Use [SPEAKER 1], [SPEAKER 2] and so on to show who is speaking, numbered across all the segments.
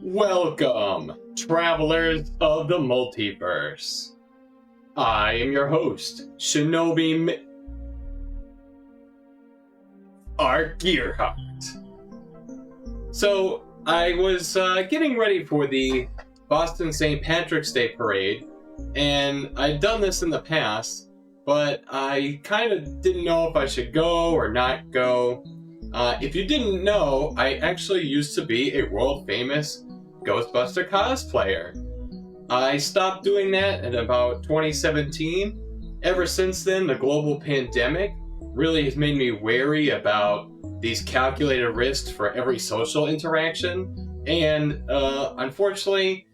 [SPEAKER 1] Welcome, travelers of the multiverse. I am your host, Shinobi Art Gearhart. So, I was getting ready for the Boston St. Patrick's Day Parade, and I'd done this in the past, but I kind of didn't know if I should go or not go. If you didn't know, I actually used to be a world-famous Ghostbuster cosplayer. I stopped doing that in about 2017. Ever since then, the global pandemic really has made me wary about these calculated risks for every social interaction, and unfortunately,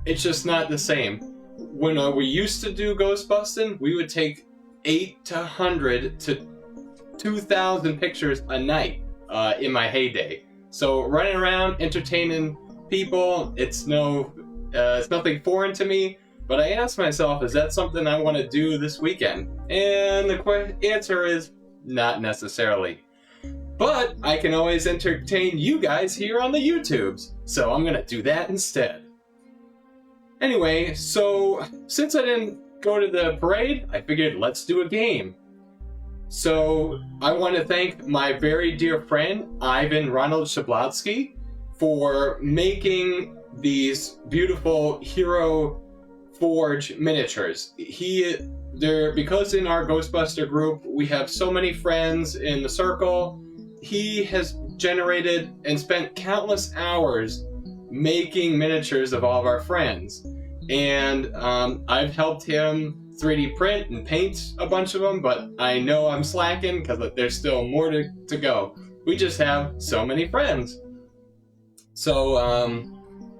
[SPEAKER 1] it's just not the same. When we used to do Ghostbusting, we would take 800 to 2,000 pictures a night in my heyday. So running around entertaining people, it's nothing foreign to me. But I asked myself, is that something I want to do this weekend? And the answer is not necessarily. But I can always entertain you guys here on the YouTubes, so I'm gonna do that instead. Anyway, so since I didn't go to the parade, I figured let's do a game. So I want to thank my very dear friend, Ivan Ronald Shablotsky, for making these beautiful Hero Forge miniatures. Because in our Ghostbuster group, we have so many friends in the circle, he has generated and spent countless hours making miniatures of all of our friends. And I've helped him 3D print and paint a bunch of them, but I know I'm slacking because there's still more to go. We just have so many friends. So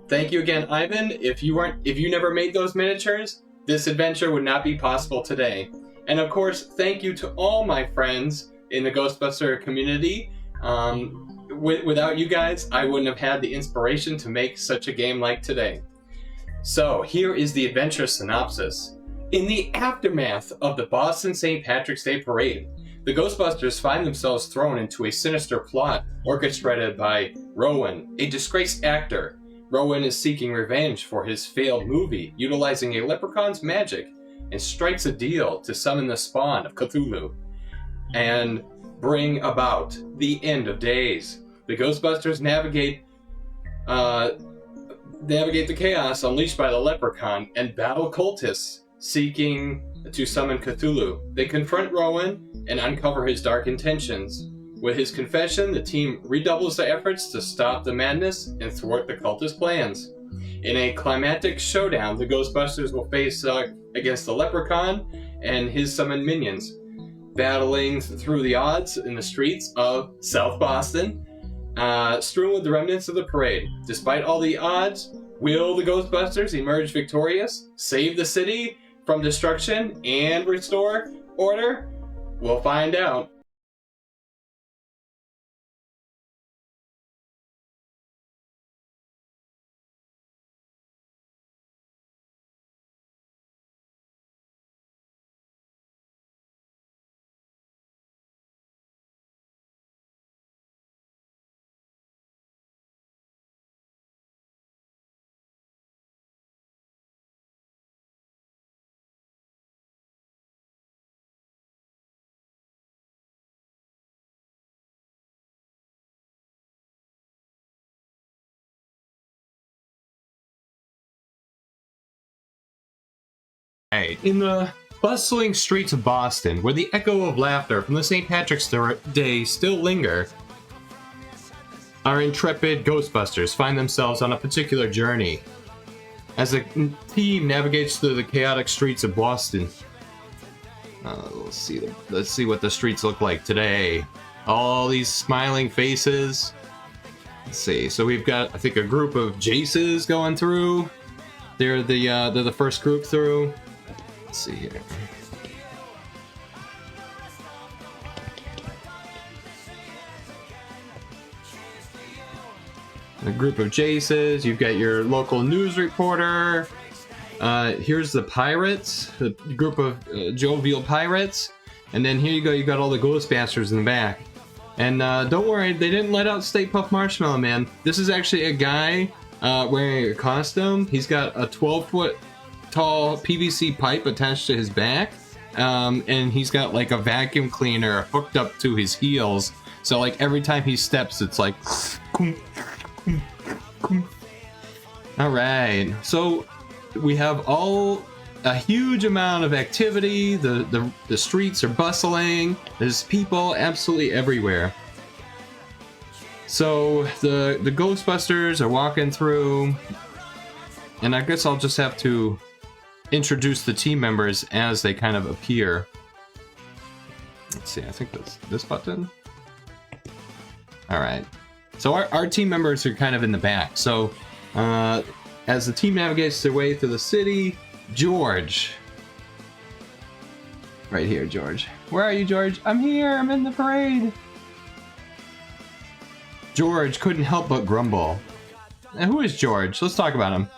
[SPEAKER 1] thank you again, Ivan. If you never made those miniatures, this adventure would not be possible today. And of course, thank you to all my friends in the Ghostbuster community. Without you guys, I wouldn't have had the inspiration to make such a game like today. So here is the adventure synopsis. In the aftermath of the Boston St. Patrick's Day Parade, the Ghostbusters find themselves thrown into a sinister plot orchestrated by Rowan, a disgraced actor. Rowan is seeking revenge for his failed movie, utilizing a leprechaun's magic, and strikes a deal to summon the spawn of Cthulhu and bring about the end of days. The Ghostbusters navigate the chaos unleashed by the Leprechaun and battle cultists seeking to summon Cthulhu. They confront Rowan and uncover his dark intentions. With his confession, the team redoubles their efforts to stop the madness and thwart the cultist plans. In a climactic showdown, the Ghostbusters will face against the Leprechaun and his summoned minions, battling through the odds in the streets of South Boston, strewn with the remnants of the parade. Despite all the odds, will the Ghostbusters emerge victorious, save the city from destruction, and restore order? We'll find out. In the bustling streets of Boston, where the echo of laughter from the St. Patrick's Day still linger, our intrepid Ghostbusters find themselves on a particular journey. As the team navigates through the chaotic streets of Boston, let's see what the streets look like today. All these smiling faces. Let's see. So we've got, I think, a group of Jaces going through. They're the first group through. Let's see here. A group of Jaces. You've got your local news reporter. Here's the pirates, a group of jovial pirates. And then here you go, you got all the Ghostbusters in the back. And don't worry, they didn't let out Stay Puft Marshmallow Man. This is actually a guy wearing a costume. He's got a 12-foot tall PVC pipe attached to his back. And he's got like a vacuum cleaner hooked up to his heels. So like every time he steps, it's like... Alright, so we have a huge amount of activity. The streets are bustling. There's people absolutely everywhere. So the Ghostbusters are walking through, and I guess I'll just have to introduce the team members as they kind of appear. Let's see, I think that's this button. Alright, so our team members are kind of in the back. So as the team navigates their way through the city, George. Right here, George. Where are you, George? I'm here, I'm in the parade. George couldn't help but grumble. And who is George? Let's talk about him.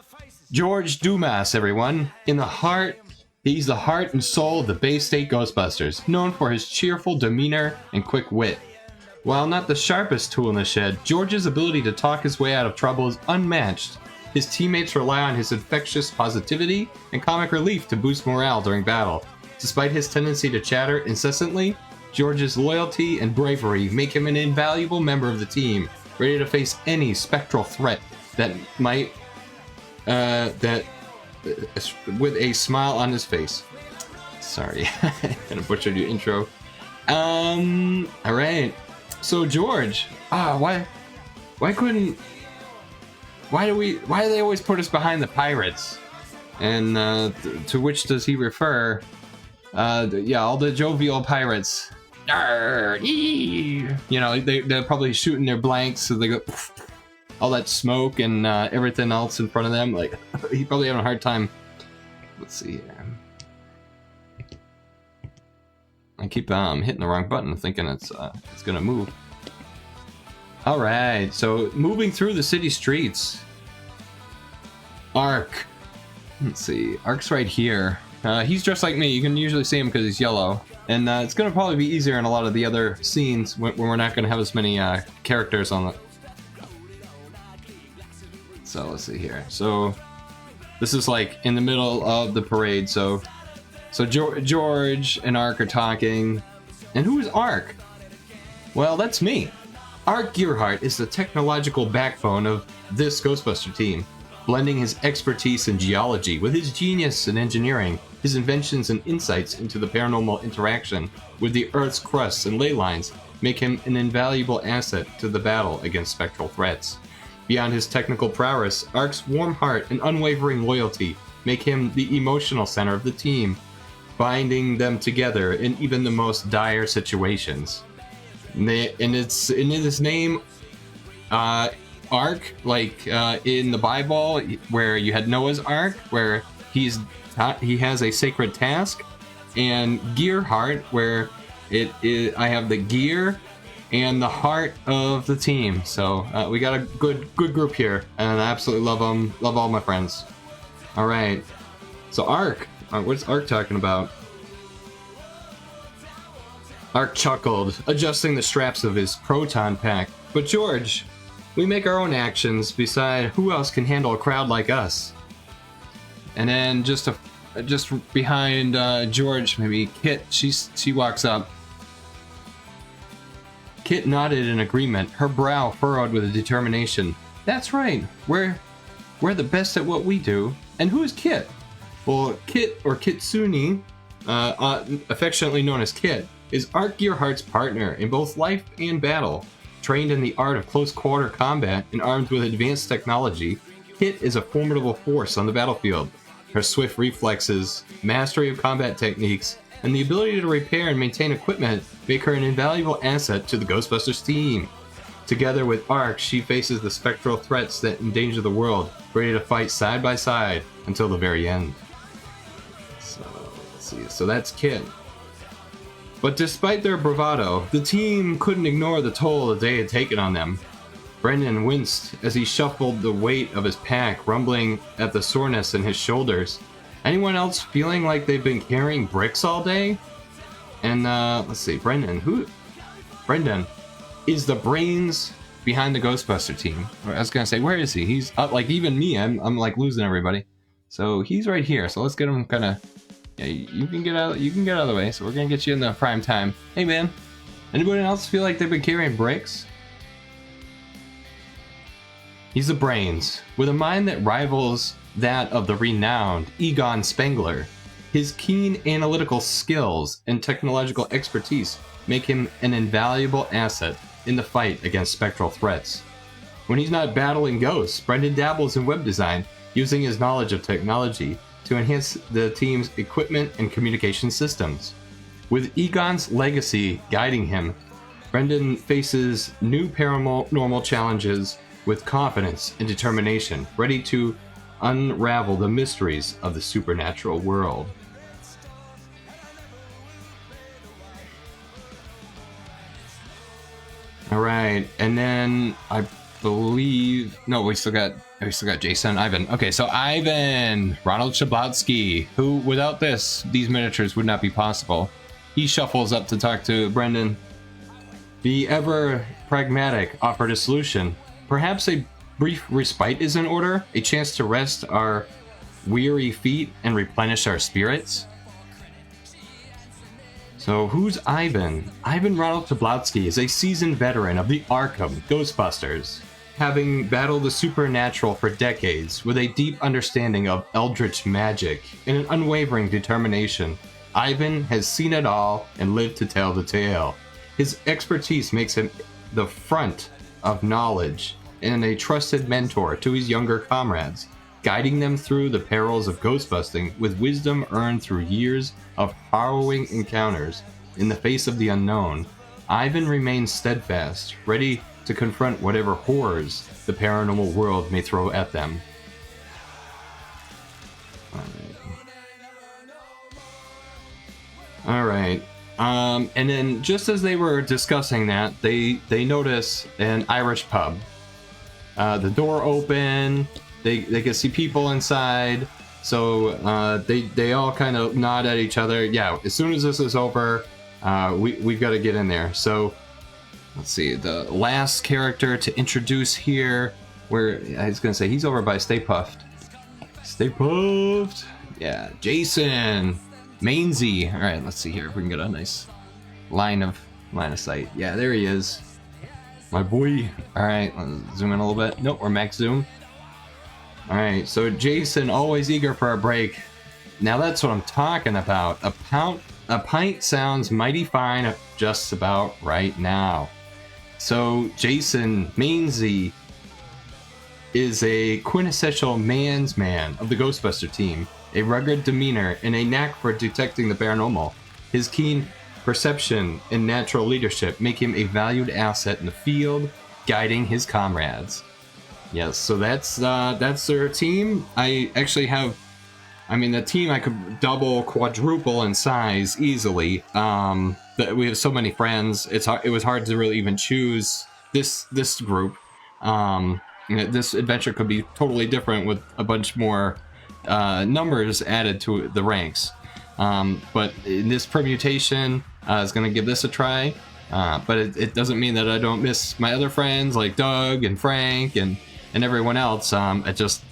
[SPEAKER 1] George Dumas, everyone. He's the heart and soul of the Bay State Ghostbusters, known for his cheerful demeanor and quick wit. While not the sharpest tool in the shed, George's ability to talk his way out of trouble is unmatched. His teammates rely on his infectious positivity and comic relief to boost morale during battle. Despite his tendency to chatter incessantly, George's loyalty and bravery make him an invaluable member of the team, ready to face any spectral threat that might, with a smile on his face. Sorry, gonna butcher your intro. Alright. So George, why do they always put us behind the pirates? And to which does he refer? Yeah, all the jovial pirates. You know, they're probably shooting their blanks, so they go all that smoke and everything else in front of them. Like, he's probably having a hard time. Let's see here. I keep hitting the wrong button, thinking it's gonna move. All right, so moving through the city streets. Ark. Let's see, Ark's right here. He's dressed like me. You can usually see him because he's yellow. And it's going to probably be easier in a lot of the other scenes when we're not going to have as many characters on it. So let's see here. So this is like in the middle of the parade. So George and Ark are talking. And who is Ark? Well, that's me. Ark Gearhart is the technological backbone of this Ghostbuster team, blending his expertise in geology with his genius in engineering. His inventions and insights into the paranormal interaction with the Earth's crusts and ley lines make him an invaluable asset to the battle against spectral threats. Beyond his technical prowess, Ark's warm heart and unwavering loyalty make him the emotional center of the team, binding them together in even the most dire situations. And it's in his name, Ark, like in the Bible, where you had Noah's Ark, where he has a sacred task, and Gearheart, where I have the gear and the heart of the team. So we got a good group here, and I absolutely love them. Love all my friends. All right, so Ark, what's Ark talking about? Ark chuckled, adjusting the straps of his proton pack. But George, we make our own actions. Beside, who else can handle a crowd like us? And then just behind George, maybe Kit. She walks up. Kit nodded in agreement, her brow furrowed with determination. That's right. We're the best at what we do. And who is Kit? Well, Kit, or Kitsune, affectionately known as Kit, is Ark Gearhart's partner in both life and battle. Trained in the art of close-quarter combat and armed with advanced technology, Kit is a formidable force on the battlefield. Her swift reflexes, mastery of combat techniques, and the ability to repair and maintain equipment make her an invaluable asset to the Ghostbusters team. Together with Ark, she faces the spectral threats that endanger the world, ready to fight side by side until the very end. So, let's see. So that's Kit. But despite their bravado, the team couldn't ignore the toll the day had taken on them. Brendan winced as he shuffled the weight of his pack, rumbling at the soreness in his shoulders. Anyone else feeling like they've been carrying bricks all day? And let's see, Brendan.
[SPEAKER 2] is the brains behind the Ghostbuster team. I was gonna say, where is he? He's up, like even me. I'm like losing everybody. So he's right here. So let's get him kind of. Yeah, you can get out. You can get out of the way. So we're gonna get you in the prime time. Hey man, anybody else feel like they've been carrying bricks? He's the brains, with a mind that rivals that of the renowned Egon Spengler. His keen analytical skills and technological expertise make him an invaluable asset in the fight against spectral threats. When he's not battling ghosts, Brendan dabbles in web design, using his knowledge of technology to enhance the team's equipment and communication systems. With Egon's legacy guiding him, Brendan faces new paranormal challenges with confidence and determination, ready to unravel the mysteries of the supernatural world. All right, and then I believe we still got Jason, Ivan. Okay, so Ivan, Ronald Shablowski, who without these miniatures would not be possible. He shuffles up to talk to Brendan. The ever pragmatic offered a solution. Perhaps a brief respite is in order, a chance to rest our weary feet and replenish our spirits. So who's Ivan? Ivan Ronald Shablowski is a seasoned veteran of the Arkham Ghostbusters, having battled the supernatural for decades with a deep understanding of eldritch magic and an unwavering determination. Ivan has seen it all and lived to tell the tale. His expertise makes him the front of knowledge and a trusted mentor to his younger comrades, guiding them through the perils of ghostbusting with wisdom earned through years of harrowing encounters in the face of the unknown. Ivan remains steadfast, ready to confront whatever horrors the paranormal world may throw at them. All right. And then just as they were discussing that, they notice an Irish pub. The door open. They can see people inside, so they all kind of nod at each other. Yeah, as soon as this is over, we've got to get in there. So let's see, the last character to introduce here, where I was gonna say he's over by Stay Puffed. Stay Puffed. Yeah, Jason Mainsy. All right, let's see here if we can get a nice line of sight. Yeah, there he is, my boy. All right, let's zoom in a little bit. Nope, we're max zoom. All right, so Jason, always eager for a break. Now that's what I'm talking about. A pint sounds mighty fine just about right now. So Jason Mainsy is a quintessential man's man of the Ghostbuster team, a rugged demeanor and a knack for detecting the paranormal. His keen perception and natural leadership make him a valued asset in the field, guiding his comrades. Yes, so that's their team. I actually have, the team I could double, quadruple in size easily. But we have so many friends. It was hard to really even choose this group. This adventure could be totally different with a bunch more numbers added to the ranks. But in this permutation, I was gonna give this a try. But it doesn't mean that I don't miss my other friends like Doug and Frank and everyone else. It just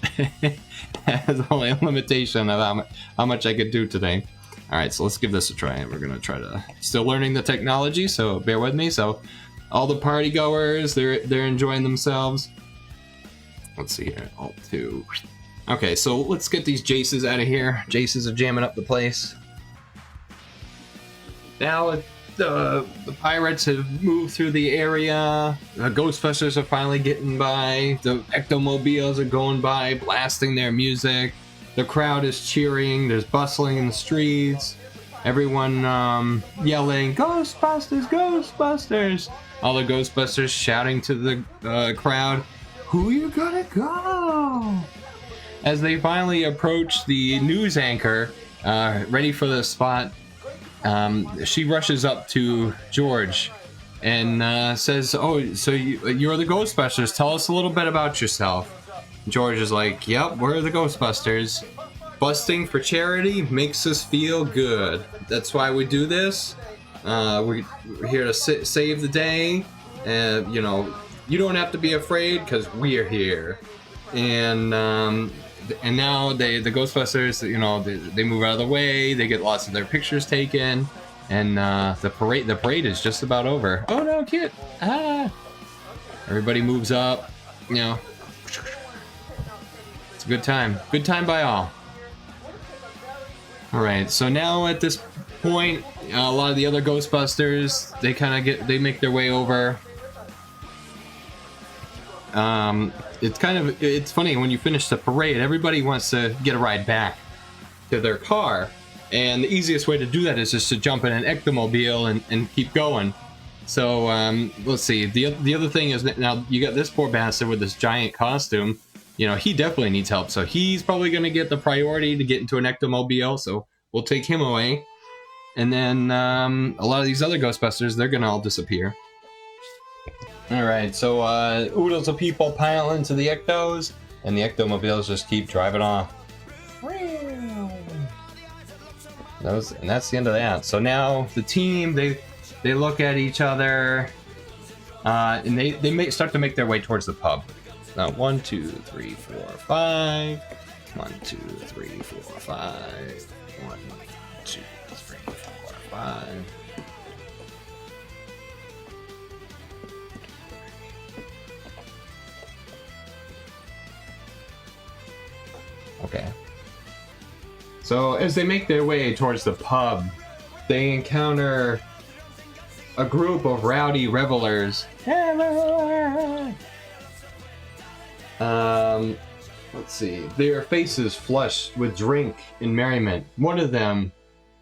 [SPEAKER 2] has only a limitation of how much I could do today. All right, so let's give this a try. We're gonna try to still learning the technology, so bear with me. So all the party goers, they're enjoying themselves. Let's see here, Alt 2. Okay, so let's get these Jaces out of here. Jaces are jamming up the place. Now the pirates have moved through the area. The Ghostbusters are finally getting by. The ectomobiles are going by, blasting their music. The crowd is cheering. There's bustling in the streets. Everyone yelling, "Ghostbusters, Ghostbusters!" All the Ghostbusters shouting to the crowd, "Who you gonna go?" As they finally approach the news anchor, ready for the spot, she rushes up to George and says, "Oh, so you're the Ghostbusters. Tell us a little bit about yourself." George is like, "Yep, we're the Ghostbusters. Busting for charity makes us feel good. That's why we do this. We're here to save the day. You know, you don't have to be afraid because we're here. And now the Ghostbusters, you know, they move out of the way. They get lots of their pictures taken, and the parade is just about over. Oh no, kid! Ah! Everybody moves up. You know, it's a good time. Good time by all. All right, so now at this point, a lot of the other Ghostbusters, they make their way over. It's funny when you finish the parade, everybody wants to get a ride back to their car, and the easiest way to do that is just to jump in an ectomobile and keep going. So let's see. The other thing is that now you got this poor bastard with this giant costume. You know, he definitely needs help, so he's probably going to get the priority to get into an ectomobile. So we'll take him away, and then a lot of these other Ghostbusters, they're going to all disappear. Alright, so oodles of people pile into the ectos, and the ectomobiles just keep driving off. And that's the end of that. So now the team, they look at each other, and they start to make their way towards the pub. Now, 1, 2, 3, 4, 5. 1, 2, 3, 4, 5. 1, 2, 3, 4, 5. Okay. So as they make their way towards the pub, they encounter a group of rowdy revelers. Let's see. Their faces flushed with drink and merriment. One of them,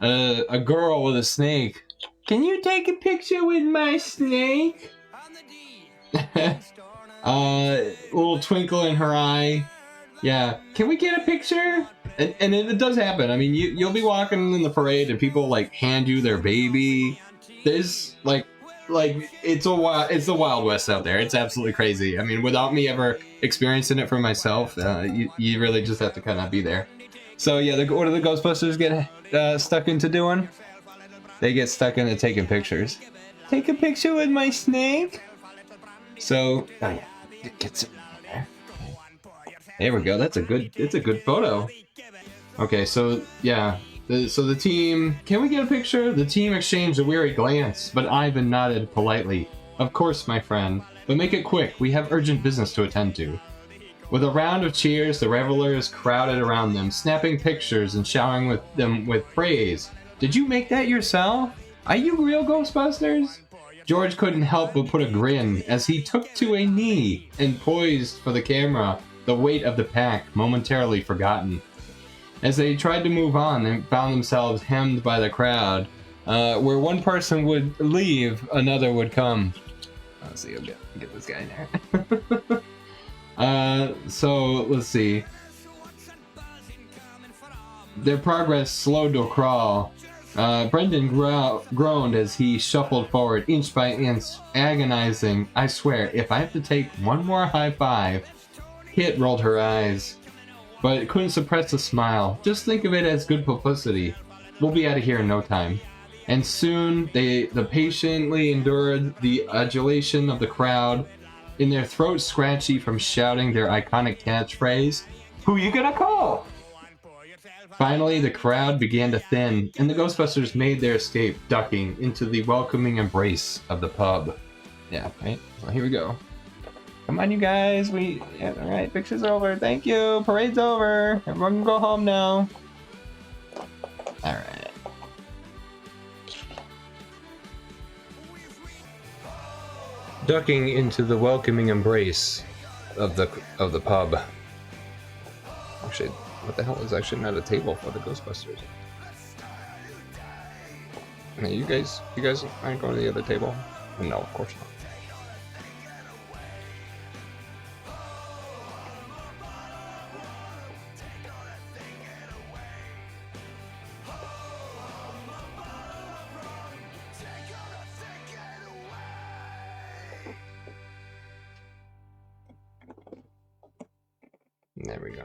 [SPEAKER 2] a girl with a snake. Can you take a picture with my snake? Little twinkle in her eye. Yeah, can we get a picture? And it does happen. I mean, you'll be walking in the parade and people like hand you their baby. There's like it's the Wild West out there. It's absolutely crazy. I mean, without me ever experiencing it for myself, you really just have to kind of be there. So yeah, what do the Ghostbusters get stuck into doing? They get stuck into taking pictures. Take a picture with my snake. So oh yeah, it gets it there. There we go. It's a good photo. Okay, so yeah, so the team. Can we get a picture? The team exchanged a weary glance, but Ivan nodded politely. Of course, my friend, but make it quick. We have urgent business to attend to. With a round of cheers, the revelers crowded around them, snapping pictures and showering them with praise. Did you make that yourself? Are you real Ghostbusters? George couldn't help but put a grin as he took to a knee and poised for the camera. The weight of the pack momentarily forgotten. As they tried to move on, they found themselves hemmed by the crowd. Where one person would leave, another would come. Let's see, I'll get this guy in there. So, let's see. Their progress slowed to a crawl. Brendan groaned as he shuffled forward, inch by inch, agonizing. I swear, if I have to take one more high five... Kit rolled her eyes, but couldn't suppress a smile. Just think of it as good publicity. We'll be out of here in no time. And soon, they patiently endured the adulation of the crowd, in their throats scratchy from shouting their iconic catchphrase, "Who you gonna call?" Finally, the crowd began to thin, and the Ghostbusters made their escape, ducking into the welcoming embrace of the pub. Yeah, right? So here we go. Come on, you guys. Alright, picture's over. Thank you. Parade's over. Everyone can go home now. Alright. Ducking into the welcoming embrace of the pub. Actually, what the hell is actually not a table for the Ghostbusters? Hey, you guys aren't going to the other table? No, of course not. There we go.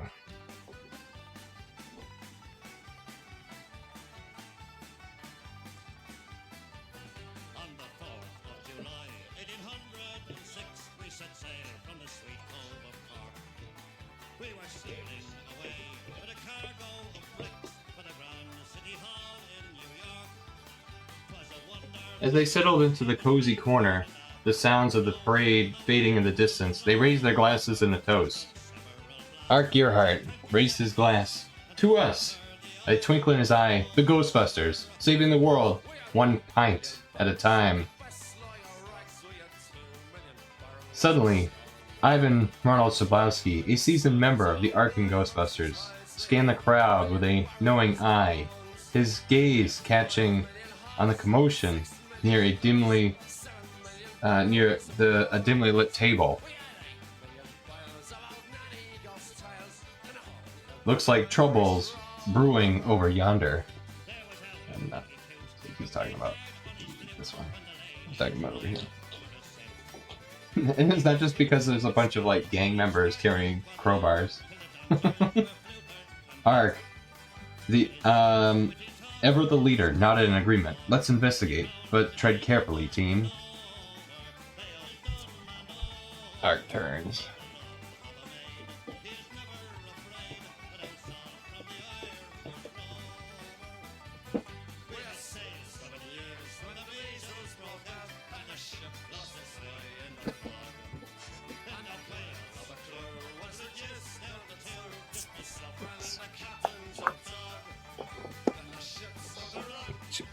[SPEAKER 3] On the 4th of July, 1800,
[SPEAKER 2] As they settled into the cozy corner, the sounds of the parade fading in the distance, they raised their glasses in a toast. Ark Gearhart raised his glass. To us! A twinkle in his eye, the Ghostbusters, saving the world, one pint at a time. Suddenly, Ivan Ronald Soblowski, a seasoned member of the Ark and Ghostbusters, scanned the crowd with a knowing eye, his gaze catching on the commotion near a dimly lit table. Looks like trouble's brewing over yonder. I'm not I think he's talking about this one. I'm talking about over here. And it's not just because there's a bunch of like gang members carrying crowbars. Ark, the ever the leader, nodded in agreement. Let's investigate, but tread carefully, team. Ark turns.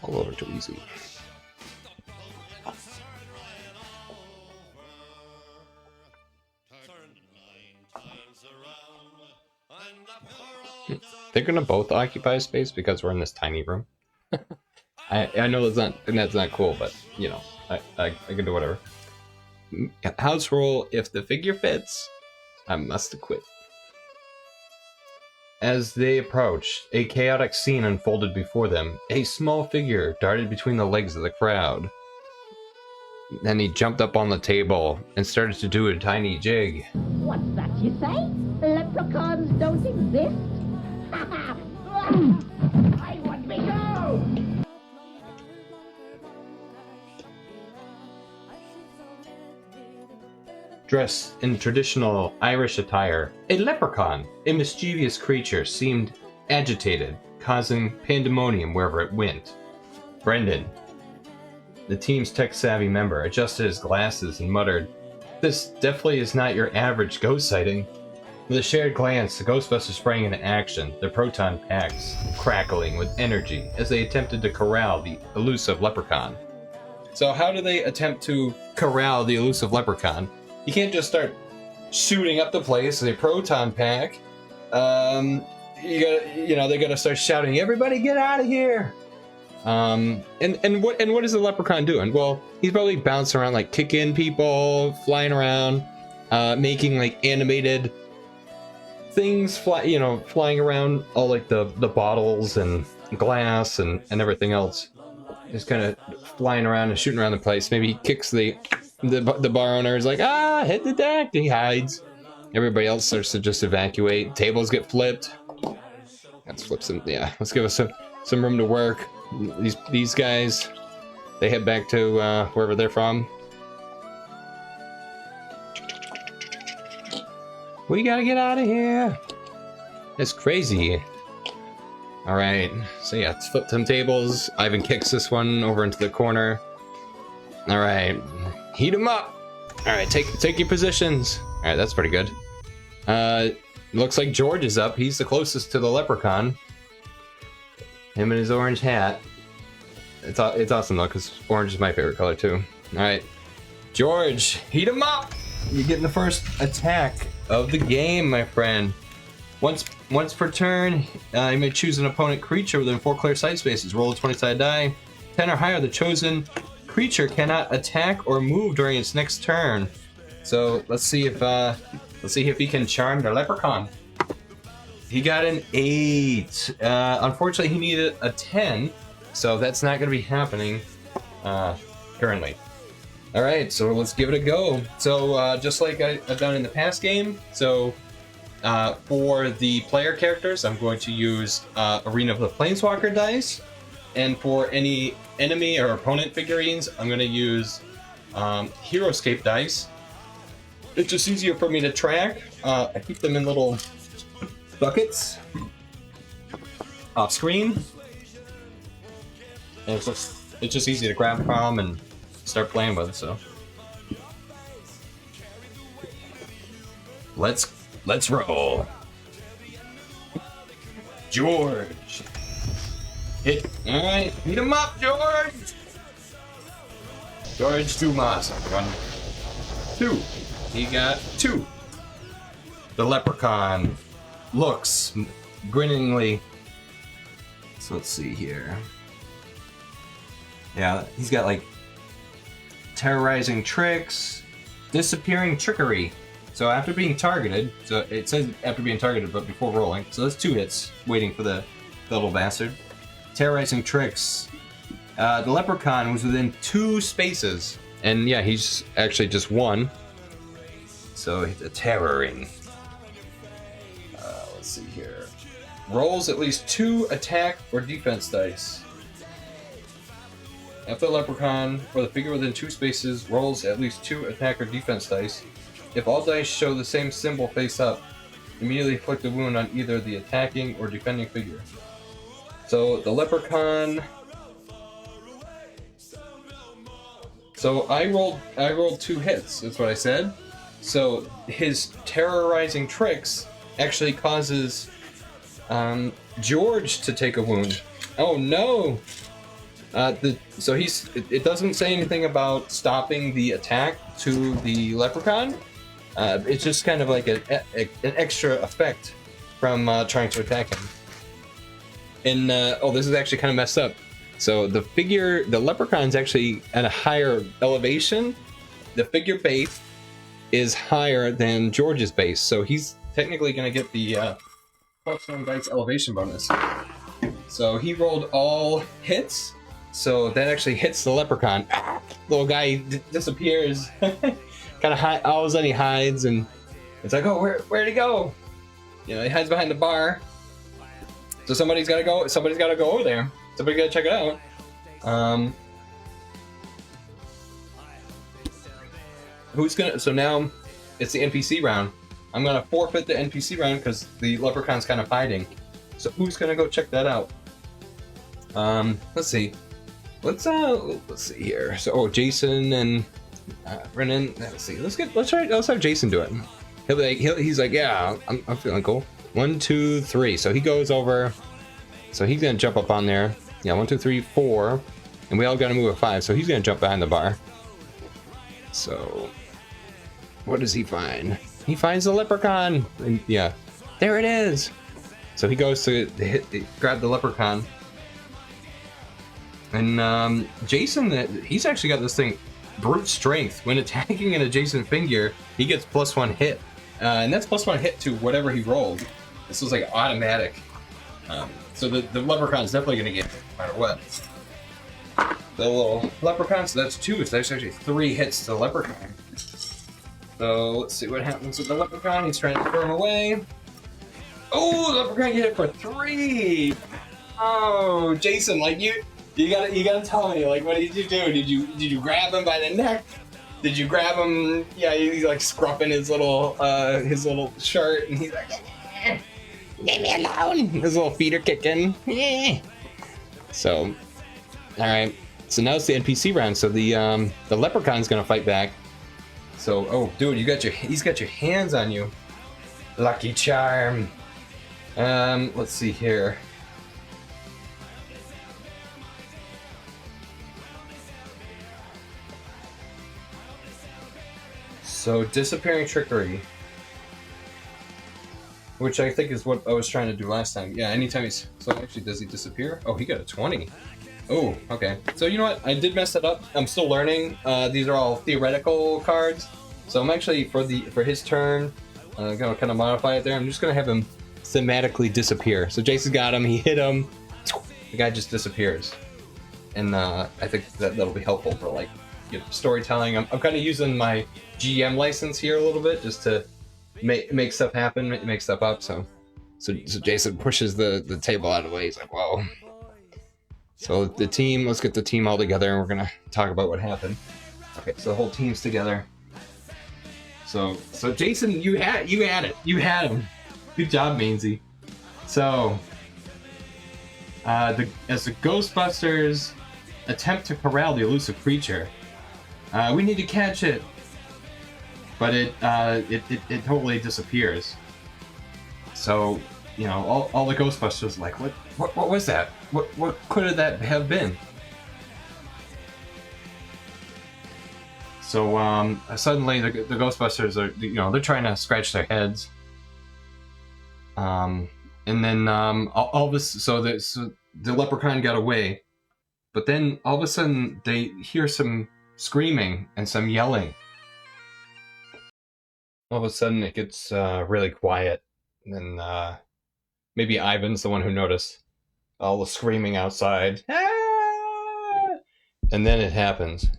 [SPEAKER 2] All over too easy. They're gonna both occupy space because we're in this tiny room. I know that's not cool, but you know, I can do whatever. House rule: if the figure fits, I must acquit. As they approached, a chaotic scene unfolded before them. A small figure darted between the legs of the crowd. Then he jumped up on the table and started to do a tiny jig.
[SPEAKER 3] What's that you say? Leprechauns don't exist? I want me go!
[SPEAKER 2] Dressed in traditional Irish attire, a leprechaun, a mischievous creature, seemed agitated, causing pandemonium wherever it went. Brendan, the team's tech-savvy member, adjusted his glasses and muttered, "This definitely is not your average ghost sighting." With a shared glance, the Ghostbusters sprang into action, their proton packs crackling with energy as they attempted to corral the elusive leprechaun. So how do they attempt to corral the elusive leprechaun? You can't just start shooting up the place with a proton pack. They gotta start shouting, "Everybody get out of here!" And what is the leprechaun doing? Well, he's probably bouncing around, like kicking people, flying around, making like animated things flying around, all like the bottles and glass and everything else. Just kind of flying around and shooting around the place. Maybe he kicks the bar owner is like, hit the deck. He hides. Everybody else starts to just evacuate. Tables get flipped. Let's flip some. Yeah, let's give us some room to work. These guys, they head back to wherever they're from. We gotta get out of here. It's crazy. All right, so yeah, let's flip some tables. Ivan kicks this one over into the corner. All right, heat them up. All right, take your positions. All right, that's pretty good. Looks like George is up. He's the closest to the leprechaun. Him and his orange hat. It's awesome though, because orange is my favorite color too. All right, George, heat him up. You're getting the first attack of the game, my friend. Once per turn, you may choose an opponent creature within 4 clear sight spaces. Roll a 20-sided die. 10 or higher, the chosen creature cannot attack or move during its next turn. So let's see if he can charm the leprechaun. He got an 8. Unfortunately, he needed a 10, so that's not going to be happening currently. All right, so let's give it a go. So just like I've done in the past game, so for the player characters, I'm going to use Arena of the Planeswalker dice, and for any enemy or opponent figurines, I'm going to use Heroescape dice. it's just easier for me to track. I keep them in little buckets off screen. And it's just easy to grab from and start playing with, so. Let's roll. George. Alright, beat him up, George! George Dumas. 1, 2. He got 2. The leprechaun looks grinningly. So let's see here. Yeah, he's got like terrorizing tricks, disappearing trickery. So after being targeted, so it says after being targeted, but before rolling. So that's 2 hits waiting for the little bastard. Terrorizing tricks. The leprechaun was within 2 spaces. And yeah, he's actually just 1. So the terroring. Let's see here. Rolls at least 2 attack or defense dice. After the leprechaun or the figure within 2 spaces rolls at least 2 attack or defense dice. If all dice show the same symbol face up, immediately inflict a wound on either the attacking or defending figure. So the leprechaun. So I rolled 2 hits. That's what I said. So his terrorizing tricks actually causes George to take a wound. Oh no! So it doesn't say anything about stopping the attack to the leprechaun. It's just kind of like an extra effect from trying to attack him. And this is actually kind of messed up. So the leprechaun's actually at a higher elevation. The figure base is higher than George's base, so he's technically going to get the +1 dice elevation bonus. So he rolled all hits, so that actually hits the leprechaun. Little guy disappears. Kind of all of a sudden he hides, and it's like, oh, where'd he go? You know, he hides behind the bar. So somebody's got to go over there. Somebody's got to check it out. So now it's the NPC round. I'm gonna forfeit the NPC round because the leprechaun's kind of hiding. So who's gonna go check that out? Let's see. Let's see here. So Jason and Brennan. Let's see. Let's have Jason do it. He's like, yeah, I'm feeling cool. 1, 2, 3. So he goes over. So he's gonna jump up on there. Yeah, 1, 2, 3, 4, and we all gotta move at 5. So he's gonna jump behind the bar. So what does he find? He finds the leprechaun. And yeah, there it is. So he goes to grab the leprechaun. And Jason, he's actually got this thing, brute strength. When attacking an adjacent figure, he gets +1 hit. And that's +1 hit to whatever he rolled. This was like automatic. So the leprechaun's definitely going to get hit no matter what. The little leprechaun, so that's 2. So that's actually 3 hits to the leprechaun. So let's see what happens with the leprechaun. He's trying to throw him away. Oh, the leprechaun get it for 3. Oh, Jason, like you gotta tell me, like, what did you do? Did you grab him by the neck? Did you grab him? Yeah, he's like scruffing his little shirt, and he's like, leave me alone. His little feet are kicking. So, all right. So now it's the NPC round. So the leprechaun's gonna fight back. So, oh, dude, he's got your hands on you. Lucky charm. Let's see here. So, disappearing trickery. Which I think is what I was trying to do last time. Yeah, anytime so actually, does he disappear? Oh, he got a 20. Oh, okay. So you know what? I did mess it up. I'm still learning. These are all theoretical cards. So I'm actually, for his turn, gonna kind of modify it there. I'm just gonna have him thematically disappear. So Jason got him, he hit him, the guy just disappears. And I think that'll be helpful for, like, you know, storytelling. I'm kind of using my GM license here a little bit just to make stuff happen, make stuff up. So Jason pushes the table out of the way. He's like, whoa. So the team, let's get the team all together and we're gonna talk about what happened. Okay, so the whole team's together. So Jason, you had it. You had him. Good job, Mainzy. So, as the Ghostbusters attempt to corral the elusive creature, we need to catch it. But it totally disappears. So, you know, all the Ghostbusters are like, what was that? What could that have been? So suddenly the Ghostbusters are, you know, they're trying to scratch their heads. And then all of this, so the Leprechaun got away, but then all of a sudden they hear some screaming and some yelling. All of a sudden it gets really quiet, and then maybe Ivan's the one who noticed all the screaming outside. Ah! And then it happens.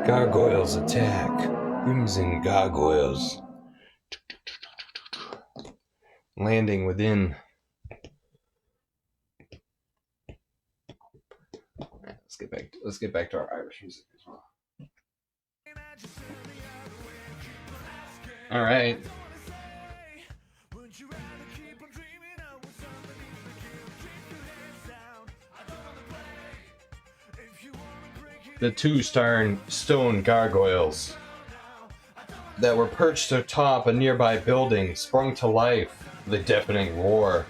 [SPEAKER 2] Gargoyles attack. Crimson gargoyles. Landing within. Let's get back to our Irish music as well. All right. The two stone gargoyles that were perched atop a nearby building sprung to life with a deafening roar.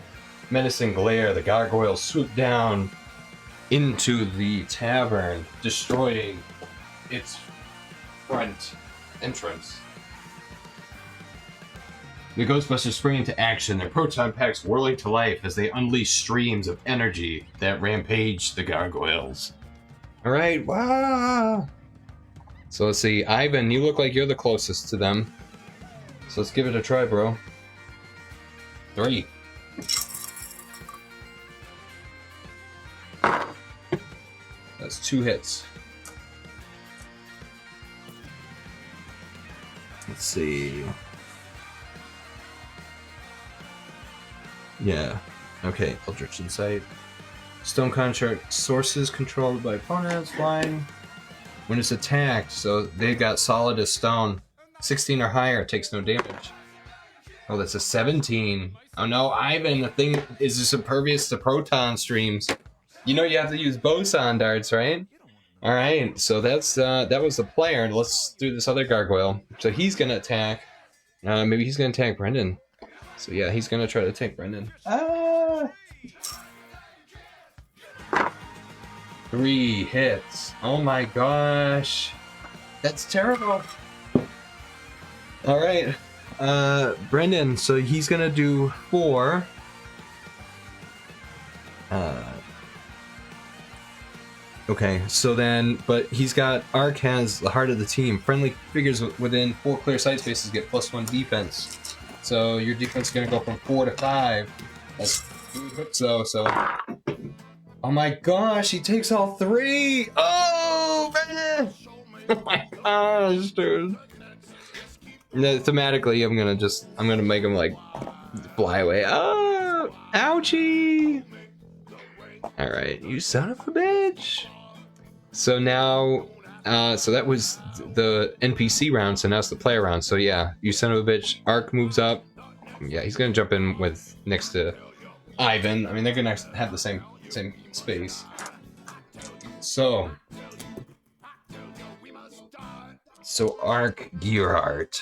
[SPEAKER 2] Menacing glare, the gargoyles swooped down into the tavern, destroying its front entrance. The Ghostbusters spring into action, their proton packs whirling to life as they unleash streams of energy that rampage the gargoyles. Alright, wow! So let's see, Ivan, you look like you're the closest to them. So let's give it a try, bro. 3. That's 2 hits. Let's see. Yeah. Okay, Eldritch Insight. Stone construct sources controlled by opponents flying. When it's attacked, so they got solid as stone. 16 or higher takes no damage. Oh, that's a 17. Oh no, Ivan, the thing is just impervious to proton streams. You know you have to use boson darts, right? Alright, so that's that was the player. Let's do this other gargoyle. So he's gonna attack. Maybe he's gonna attack Brendan. So yeah, he's gonna try to attack Brendan. Ah! 3 hits. Oh my gosh. That's terrible. Alright. Brendan, so he's gonna do 4. Okay, so then, but he's got Ark has the heart of the team. Friendly figures within 4 clear sight spaces get +1 defense. So your defense is gonna go from 4 to 5. That's so. Oh my gosh, he takes all 3! Oh man! Oh my gosh, dude. No, thematically, I'm gonna make him like fly away. Oh, ouchie! All right, you son of a bitch. So now, so that was the NPC round. So now it's the player round. So yeah, you son of a bitch. Ark moves up. Yeah, he's gonna jump in with next to Ivan. I mean, they're gonna have the same space. So Ark Gearhart.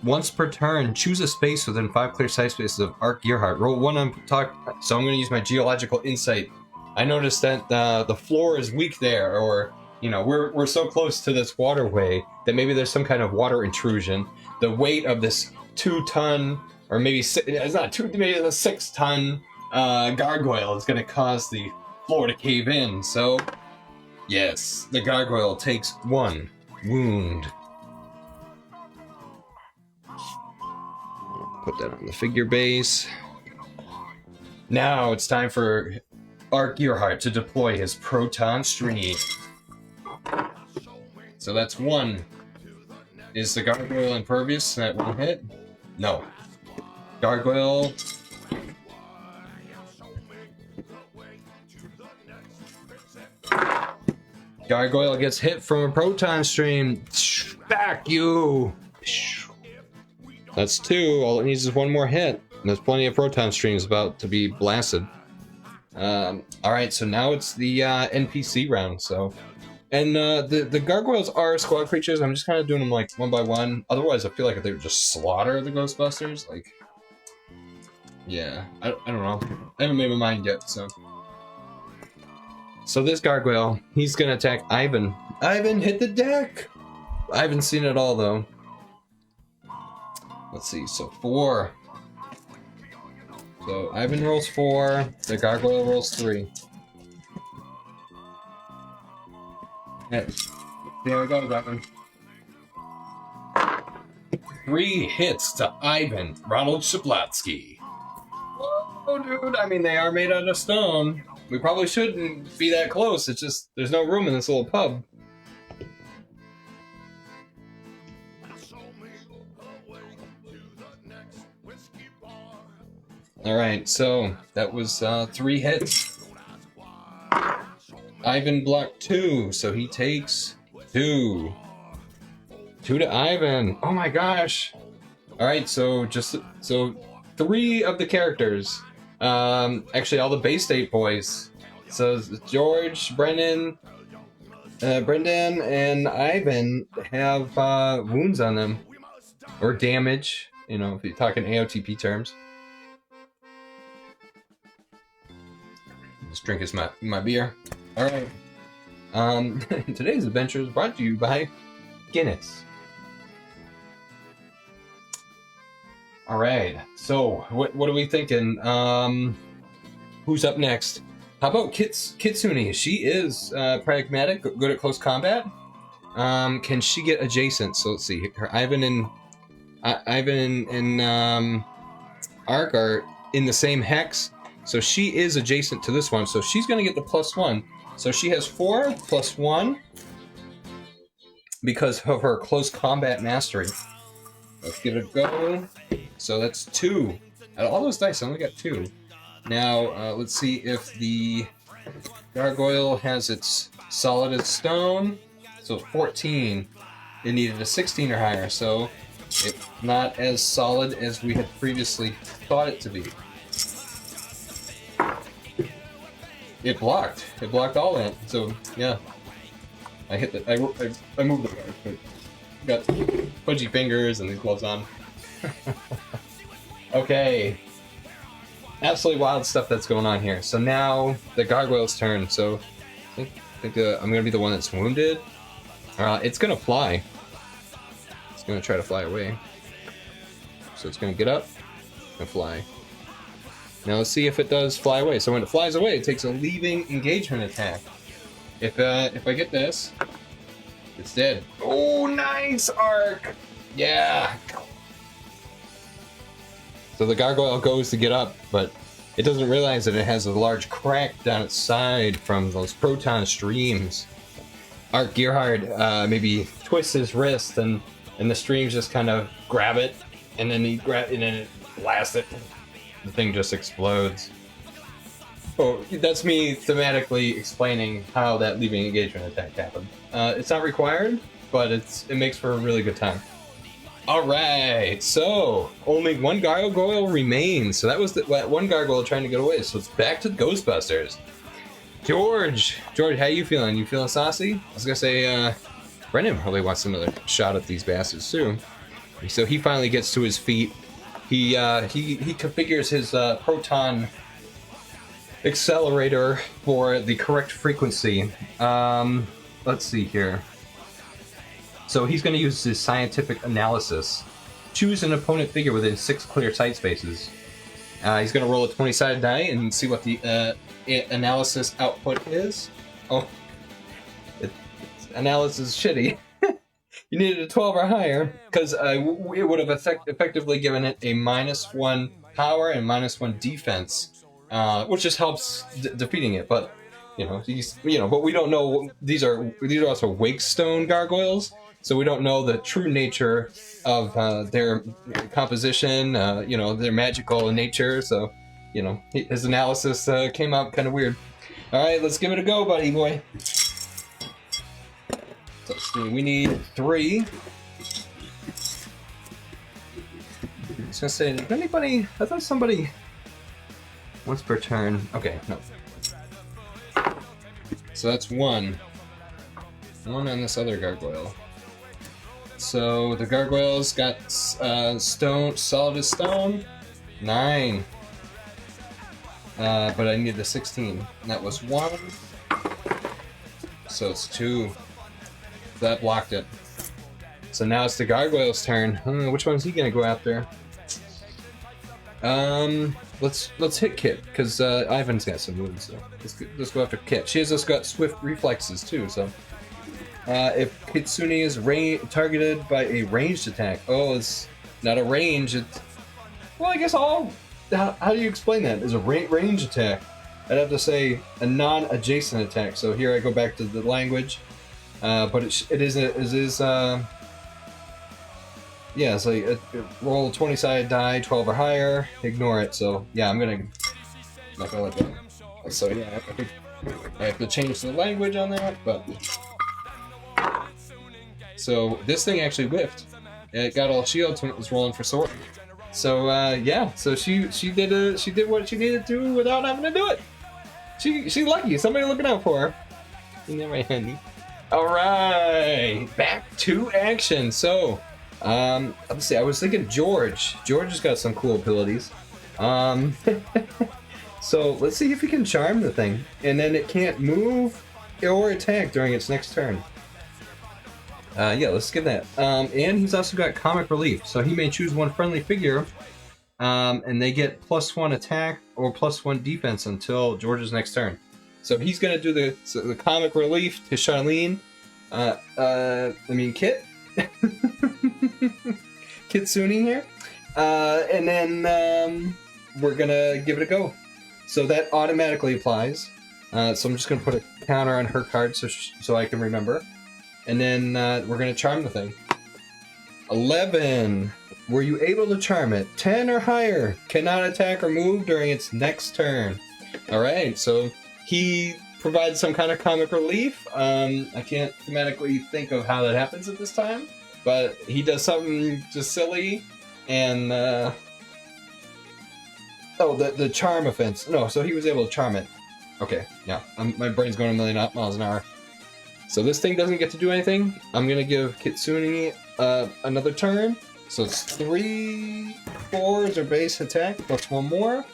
[SPEAKER 2] Once per turn, choose a space within 5 clear sight spaces of Ark Gearhart. Roll 1 on talk. So I'm going to use my geological insight. I noticed that the floor is weak there, or you know, we're so close to this waterway that maybe there's some kind of water intrusion. The weight of this 2-ton, or maybe it's not 2, maybe it's a 6-ton gargoyle is going to cause the floor to cave in. So yes, the gargoyle takes 1 wound. Put that on the figure base. Now it's time for Ark Gearhart to deploy his proton stream. So that's 1. Is the gargoyle impervious? That 1 hit. No. Gargoyle. Gargoyle gets hit from a proton stream. Back you. That's 2. All it needs is 1 more hit. There's plenty of proton streams about to be blasted. Alright, so now it's the NPC round, so... And the gargoyles are squad creatures. I'm just kind of doing them like one by one. Otherwise, I feel like if they would just slaughter the Ghostbusters, like... Yeah, I don't know. I haven't made my mind yet, so... So this gargoyle, he's gonna attack Ivan. Ivan, hit the deck! I haven't seen it all, though. Let's see, so 4. So Ivan rolls 4, the gargoyle rolls 3. Okay. There we go, Ivan. 3 hits to Ivan, Ronald Shablatsky. Oh, dude, I mean, they are made out of stone. We probably shouldn't be that close, it's just, there's no room in this little pub. Alright, so that was 3 hits. Ivan blocked 2, so he takes 2. 2 to Ivan. Oh my gosh. Alright, so 3 of the characters. Actually all the Bay State boys. So George, Brendan, and Ivan have wounds on them. Or damage, you know, if you're talking AOTP terms. Just drink my beer. Alright. Today's adventure is brought to you by Guinness. Alright, so what are we thinking? Who's up next? How about Kitsune? She is pragmatic, good at close combat. Can she get adjacent? So let's see. Her Ivan and Ark are in the same hex. So she is adjacent to this one, so she's going to get the +1. So she has 4 + 1 because of her close combat mastery. Let's give it a go. So that's 2. Out of all those dice, I only got 2. Now, let's see if the gargoyle has its solid as stone. So 14. It needed a 16 or higher, so it's not as solid as we had previously thought it to be. It blocked. It blocked all that. So yeah, I hit the. I moved the guard, but got pudgy fingers and these gloves on. Okay, absolutely wild stuff that's going on here. So now the gargoyle's turn. So I think I'm gonna be the one that's wounded. It's gonna fly. It's gonna try to fly away. So it's gonna get up and fly. Now let's see if it does fly away. So when it flies away, it takes a leaving engagement attack. If I get this, it's dead. Oh, nice arc! Yeah. So the gargoyle goes to get up, but it doesn't realize that it has a large crack down its side from those proton streams. Ark Gearhard maybe twists his wrist, and the streams just kind of grab it, and then it blasts it. The thing just explodes. Oh, that's me thematically explaining how that leaving engagement attack happened. It's not required, but it makes for a really good time. Alright, so only 1 gargoyle remains. So that was that one gargoyle trying to get away. So it's back to the Ghostbusters. George, how you feeling? You feeling saucy? I was gonna say, Brendan probably wants another shot at these bastards too. So he finally gets to his feet. He configures his proton accelerator for the correct frequency. Let's see here. So he's going to use his scientific analysis. Choose an opponent figure within 6 clear sight spaces. He's going to roll a 20-sided die and see what the analysis output is. Oh, analysis is shitty. You needed a 12 or higher, because it would have effectively given it a -1 power and -1 defense, which just helps defeating it. But but we don't know. These are also Wakestone gargoyles, so we don't know the true nature of their composition, their magical nature. So, his analysis came out kind of weird. All right, let's give it a go, buddy boy. So let's see, we need 3. I was gonna say, did anybody? I thought somebody. Once per turn. Okay, no. So that's 1. 1 on this other gargoyle. So the gargoyle's got stone, solid as stone. 9. But I need the 16. And that was 1. So it's 2. That blocked it. So now it's the gargoyle's turn. Which one's he gonna go after? Let's hit Kit, because Ivan's got some moves. So let's go after Kit. She has just got swift reflexes too. So if Kitsune is targeted by a ranged attack, it's not a range. Well, I guess how do you explain that? Is a range attack? I'd have to say a non-adjacent attack. So here I go back to the language, but it is. Yeah, it's like roll 20-sided die, 12 or higher, ignore it. So yeah, I'm not gonna let that. So yeah, I have to change the language on that. But so this thing actually whiffed. It got all shields when it was rolling for sword. So yeah, so she did what she needed to without having to do it. She's lucky. Somebody looking out for her. All right, back to action. So. Let's see, I was thinking George. George has got some cool abilities. So let's see if he can charm the thing. And then it can't move or attack during its next turn. Yeah, let's give that. And he's also got comic relief. So he may choose one friendly figure, and they get +1 attack or +1 defense until George's next turn. So he's gonna do the comic relief to Charlene. Kit. Kitsune here, and then we're gonna give it a go. So that automatically applies. So I'm just gonna put a counter on her card so I can remember, and then we're gonna charm the thing. 11. Were you able to charm it? 10 or higher. Cannot attack or move during its next turn. All right. So he provides some kind of comic relief. I can't thematically think of how that happens at this time. But he does something just silly, and the charm offense. No, so he was able to charm it. Okay, yeah, my brain's going a million miles an hour. So this thing doesn't get to do anything. I'm gonna give Kitsune another turn. So it's 3 4s or base attack plus 1 more,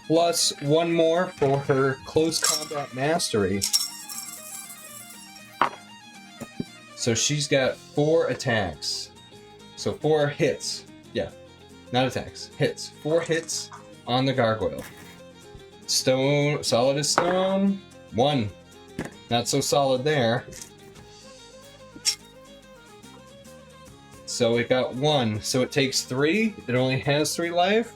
[SPEAKER 2] plus 1 more for her close combat mastery. So she's got 4 attacks. So 4 hits. Yeah, not attacks. Hits. 4 hits on the gargoyle. Stone, solid as stone. 1. Not so solid there. So it got 1. So it takes 3. It only has 3 life.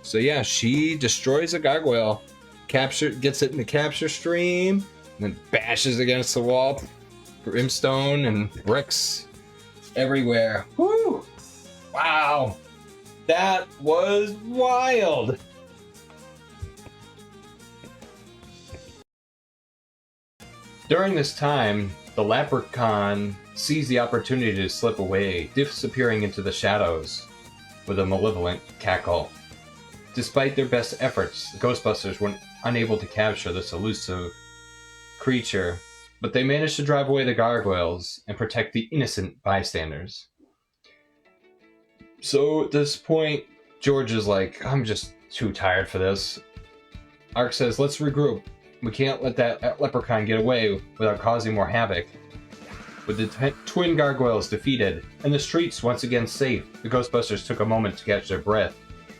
[SPEAKER 2] So yeah, she destroys a gargoyle. Gets it in the capture stream. And then bashes against the wall. Brimstone and bricks everywhere. Woo! Wow! That was wild! During this time, the Leprechaun sees the opportunity to slip away, disappearing into the shadows with a malevolent cackle. Despite their best efforts, the Ghostbusters were unable to capture this elusive creature, but they managed to drive away the gargoyles and protect the innocent bystanders. So at this point, George is like, I'm just too tired for this. Ark says, let's regroup. We can't let that leprechaun get away without causing more havoc. With the twin gargoyles defeated and the streets once again safe, the Ghostbusters took a moment to catch their breath,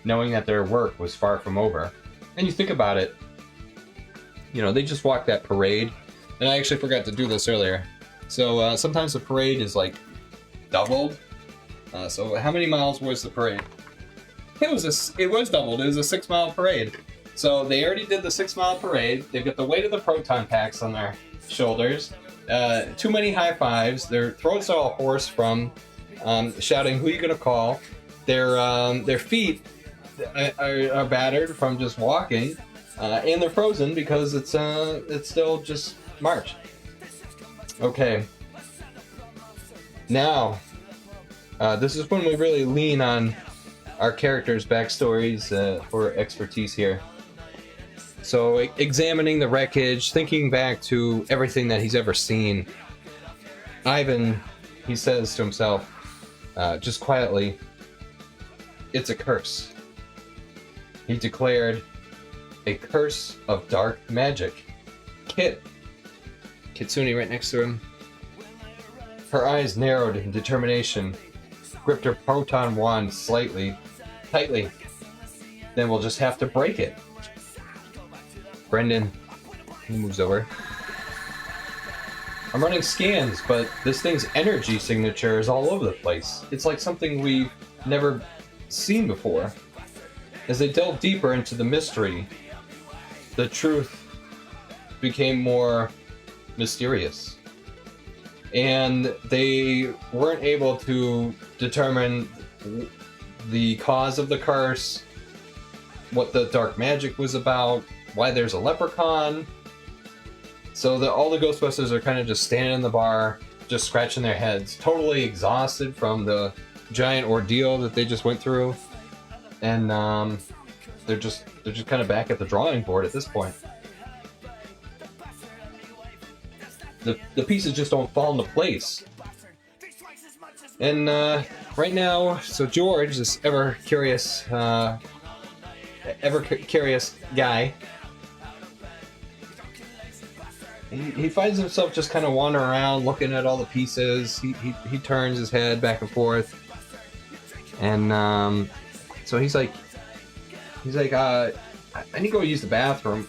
[SPEAKER 2] knowing that their work was far from over. And you think about it, they just walked that parade. And I actually forgot to do this earlier. So sometimes the parade is like doubled. So how many miles was the parade? It was doubled. It was a 6-mile parade. So they already did the 6-mile parade. They've got the weight of the proton packs on their shoulders. Too many high fives. Their throats are all hoarse from shouting, "Who are you gonna call?" Their feet are battered from just walking, and they're frozen because it's still just March. Okay. Now, this is when we really lean on our characters' backstories for expertise here. So, examining the wreckage, thinking back to everything that he's ever seen, Ivan, he says to himself, just quietly, "It's a curse." He declared, "A curse of dark magic." Kitsune right next to him. Her eyes narrowed in determination, gripped her proton wand tightly. "Then we'll just have to break it." Brendan, he moves over. "I'm running scans, but this thing's energy signature is all over the place. It's like something we've never seen before." As they delved deeper into the mystery, the truth became more mysterious. And they weren't able to determine the cause of the curse, what the dark magic was about, why there's a leprechaun. So all the Ghostbusters are kind of just standing in the bar, just scratching their heads, totally exhausted from the giant ordeal that they just went through. And they're just kind of back at the drawing board at this point. The pieces just don't fall into place. And right now, so George, this ever curious guy, he finds himself just kind of wandering around, looking at all the pieces. He turns his head back and forth, and so he's like, I need to go use the bathroom.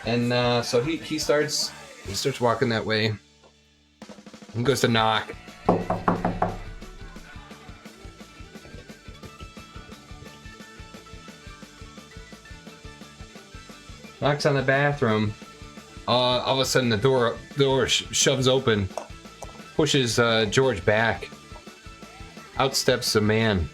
[SPEAKER 2] And so he starts walking that way. He goes to knock. Knocks on the bathroom. All of a sudden, the door shoves open, pushes George back. Out steps a man.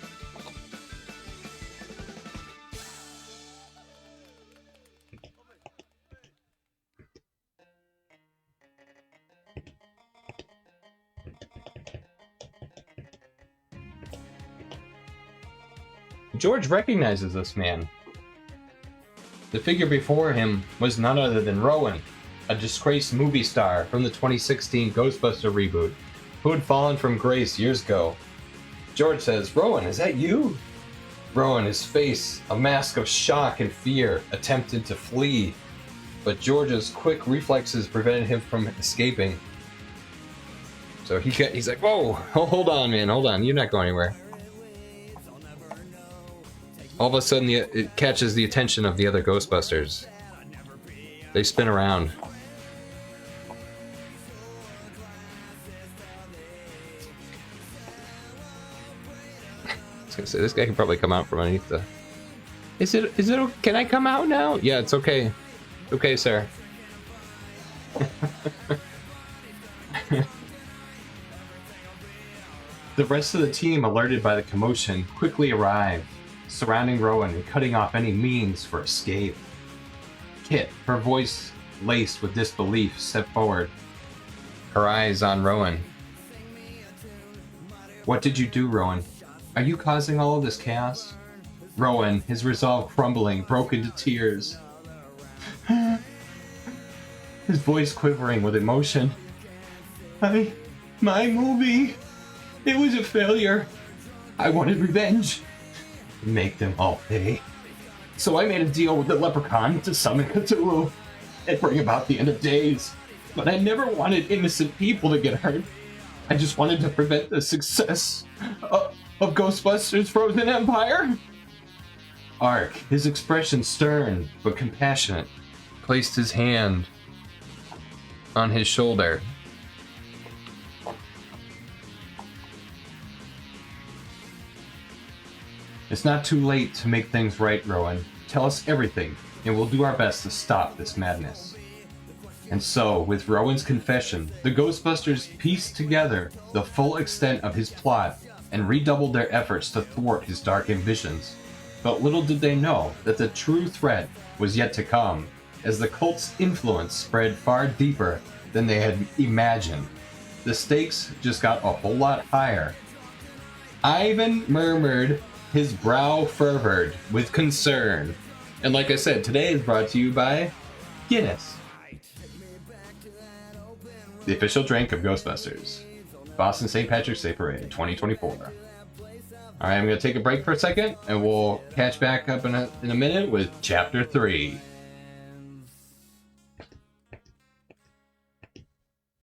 [SPEAKER 2] George recognizes this man. The figure before him was none other than Rowan, a disgraced movie star from the 2016 Ghostbuster reboot, who had fallen from grace years ago. George says, "Rowan, is that you?" Rowan, his face a mask of shock and fear, attempted to flee, but George's quick reflexes prevented him from escaping. So he's like, "Whoa, hold on, man, hold on, you're not going anywhere." All of a sudden, it catches the attention of the other Ghostbusters. They spin around. I was gonna say, this guy can probably come out from underneath the... Is it, can I come out now? Yeah, it's okay. Okay, sir. The rest of the team, alerted by the commotion, quickly arrive, surrounding Rowan and cutting off any means for escape. Kit, her voice laced with disbelief, stepped forward, her eyes on Rowan. "What did you do, Rowan? Are you causing all of this chaos?" Rowan, his resolve crumbling, broke into tears, his voice quivering with emotion. My movie, it was a failure. I wanted revenge. Make them all pay. So I made a deal with the Leprechaun to summon Cthulhu and bring about the end of days. But I never wanted innocent people to get hurt. I just wanted to prevent the success of Ghostbusters' Frozen Empire. Ark, his expression stern but compassionate, placed his hand on his shoulder. It's not too late to make things right, Rowan. tell us everything, and we'll do our best to stop this madness." And so, with Rowan's confession, the Ghostbusters pieced together the full extent of his plot and redoubled their efforts to thwart his dark ambitions. But little did they know that the true threat was yet to come, as the cult's influence spread far deeper than they had imagined. The stakes just got a whole lot higher. Ivan murmured, his brow furrowed with concern. And like I said, today is brought to you by Guinness, the official drink of Ghostbusters. Boston St. Patrick's Day Parade 2024. Alright, I'm going to take a break for a second, and we'll catch back up in a minute with Chapter 3.